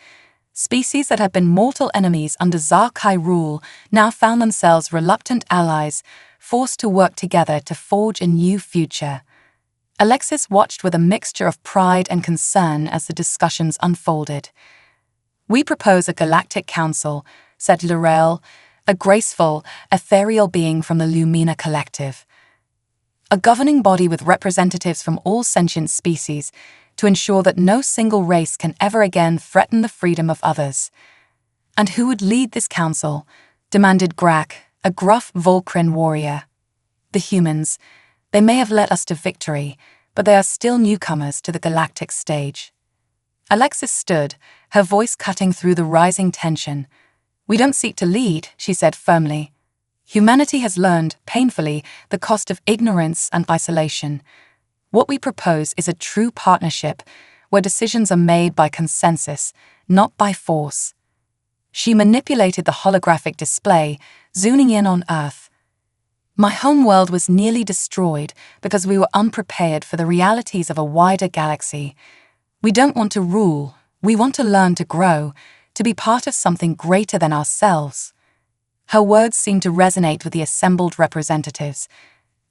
Species that had been mortal enemies under Zarkai rule now found themselves reluctant allies, forced to work together to forge a new future. Alexis watched with a mixture of pride and concern as the discussions unfolded. "We propose a galactic council," said Laurel, a graceful, ethereal being from the Lumina Collective. "A governing body with representatives from all sentient species to ensure that no single race can ever again threaten the freedom of others." "And who would lead this council?" demanded Grak, a gruff Volcrin warrior. "The humans. They may have led us to victory, but they are still newcomers to the galactic stage." Alexis stood, her voice cutting through the rising tension. "We don't seek to lead," she said firmly. "Humanity has learned, painfully, the cost of ignorance and isolation. What we propose is a true partnership, where decisions are made by consensus, not by force." She manipulated the holographic display, zooming in on Earth. My home world was nearly destroyed because we were unprepared for the realities of a wider galaxy. We don't want to rule, we want to learn to grow, to be part of something greater than ourselves." Her words seemed to resonate with the assembled representatives.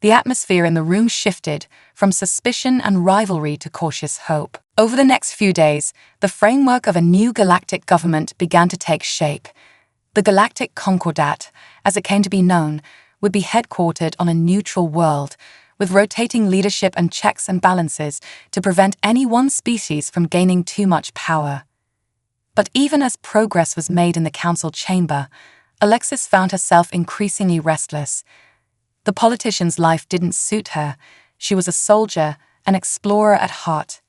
The atmosphere in the room shifted from suspicion and rivalry to cautious hope. Over the next few days, the framework of a new galactic government began to take shape. The Galactic Concordat, as it came to be known, would be headquartered on a neutral world, with rotating leadership and checks and balances to prevent any one species from gaining too much power. But even as progress was made in the council chamber, Alexis found herself increasingly restless. The politician's life didn't suit her. She was a soldier, an explorer at heart.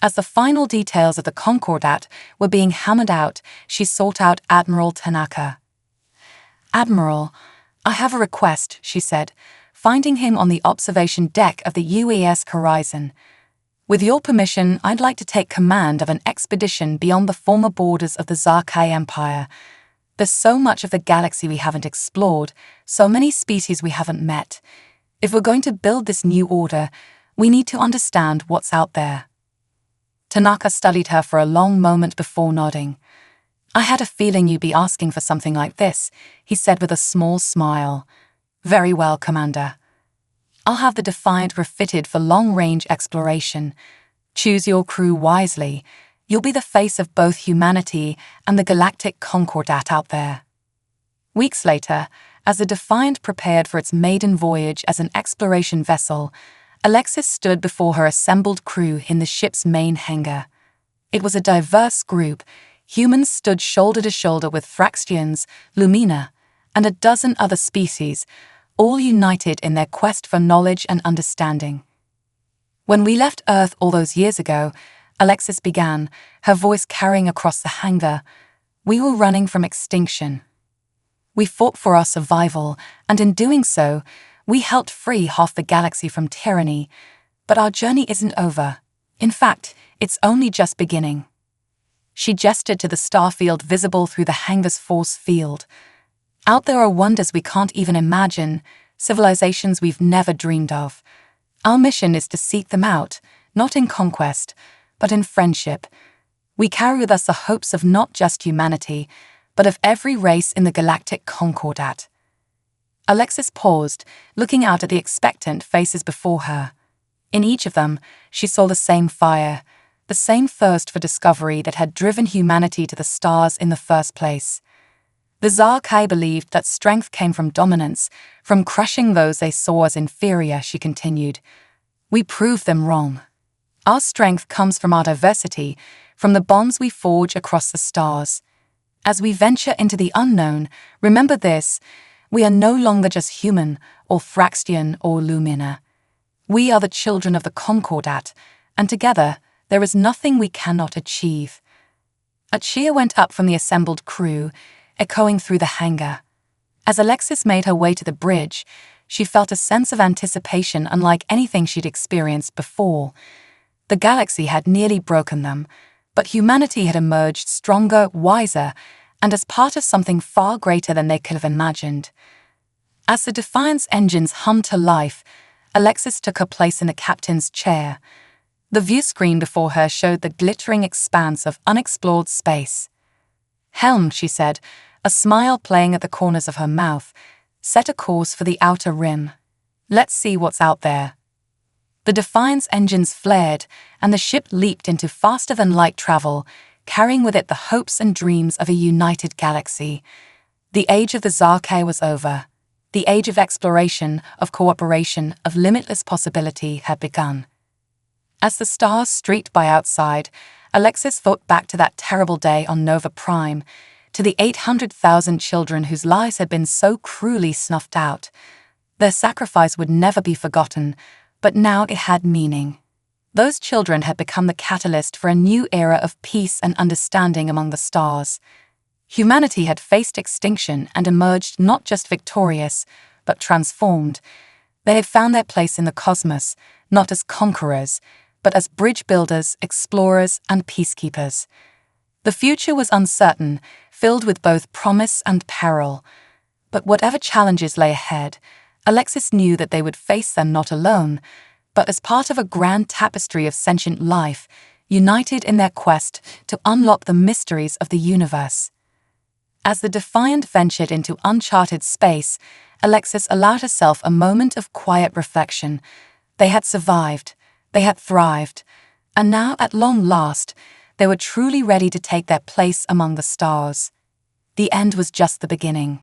As the final details of the Concordat were being hammered out, she sought out Admiral Tanaka. "Admiral, I have a request," she said, finding him on the observation deck of the UES Horizon. "With your permission, I'd like to take command of an expedition beyond the former borders of the Galactic Empire. There's so much of the galaxy we haven't explored, so many species we haven't met. If we're going to build this new order, we need to understand what's out there." Tanaka studied her for a long moment before nodding. "I had a feeling you'd be asking for something like this," he said with a small smile. "Very well, Commander. I'll have the Defiant refitted for long-range exploration. Choose your crew wisely. You'll be the face of both humanity and the Galactic Concordat out there." Weeks later, as the Defiant prepared for its maiden voyage as an exploration vessel, Alexis stood before her assembled crew in the ship's main hangar. It was a diverse group. Humans stood shoulder to shoulder with Thraxians, Lumina, and a dozen other species, all united in their quest for knowledge and understanding. "When we left Earth all those years ago," Alexis began, her voice carrying across the hangar, "we were running from extinction. We fought for our survival, and in doing so, we helped free half the galaxy from tyranny. But our journey isn't over. In fact, it's only just beginning." She gestured to the starfield visible through the hangar's force field. "Out there are wonders we can't even imagine, civilizations we've never dreamed of. Our mission is to seek them out, not in conquest, but in friendship. We carry with us the hopes of not just humanity, but of every race in the Galactic Concordat." Alexis paused, looking out at the expectant faces before her. In each of them, she saw the same fire, the same thirst for discovery that had driven humanity to the stars in the first place. The Zarkai believed that strength came from dominance, from crushing those they saw as inferior, she continued. "We proved them wrong. Our strength comes from our diversity, from the bonds we forge across the stars. As we venture into the unknown, remember this, we are no longer just human, or Thraxian, or Lumina. We are the children of the Concordat, and together, there is nothing we cannot achieve." A cheer went up from the assembled crew, echoing through the hangar. As Alexis made her way to the bridge, she felt a sense of anticipation unlike anything she'd experienced before. The galaxy had nearly broken them, but humanity had emerged stronger, wiser, and as part of something far greater than they could have imagined. As the Defiance engines hummed to life, Alexis took her place in the captain's chair. The view screen before her showed the glittering expanse of unexplored space. "Helm," she said, a smile playing at the corners of her mouth, "set a course for the outer rim. Let's see what's out there." The Defiance engines flared, and the ship leaped into faster-than-light travel, carrying with it the hopes and dreams of a united galaxy. The age of the Zarkai was over. The age of exploration, of cooperation, of limitless possibility had begun. As the stars streaked by outside, Alexis thought back to that terrible day on Nova Prime, to the 800,000 children whose lives had been so cruelly snuffed out. Their sacrifice would never be forgotten, but now it had meaning. Those children had become the catalyst for a new era of peace and understanding among the stars. Humanity had faced extinction and emerged not just victorious, but transformed. They had found their place in the cosmos, not as conquerors, but as bridge builders, explorers, and peacekeepers. The future was uncertain, filled with both promise and peril. But whatever challenges lay ahead, Alexis knew that they would face them not alone, but as part of a grand tapestry of sentient life, united in their quest to unlock the mysteries of the universe. As the Defiant ventured into uncharted space, Alexis allowed herself a moment of quiet reflection. They had survived, they had thrived, and now, at long last, they were truly ready to take their place among the stars. The end was just the beginning.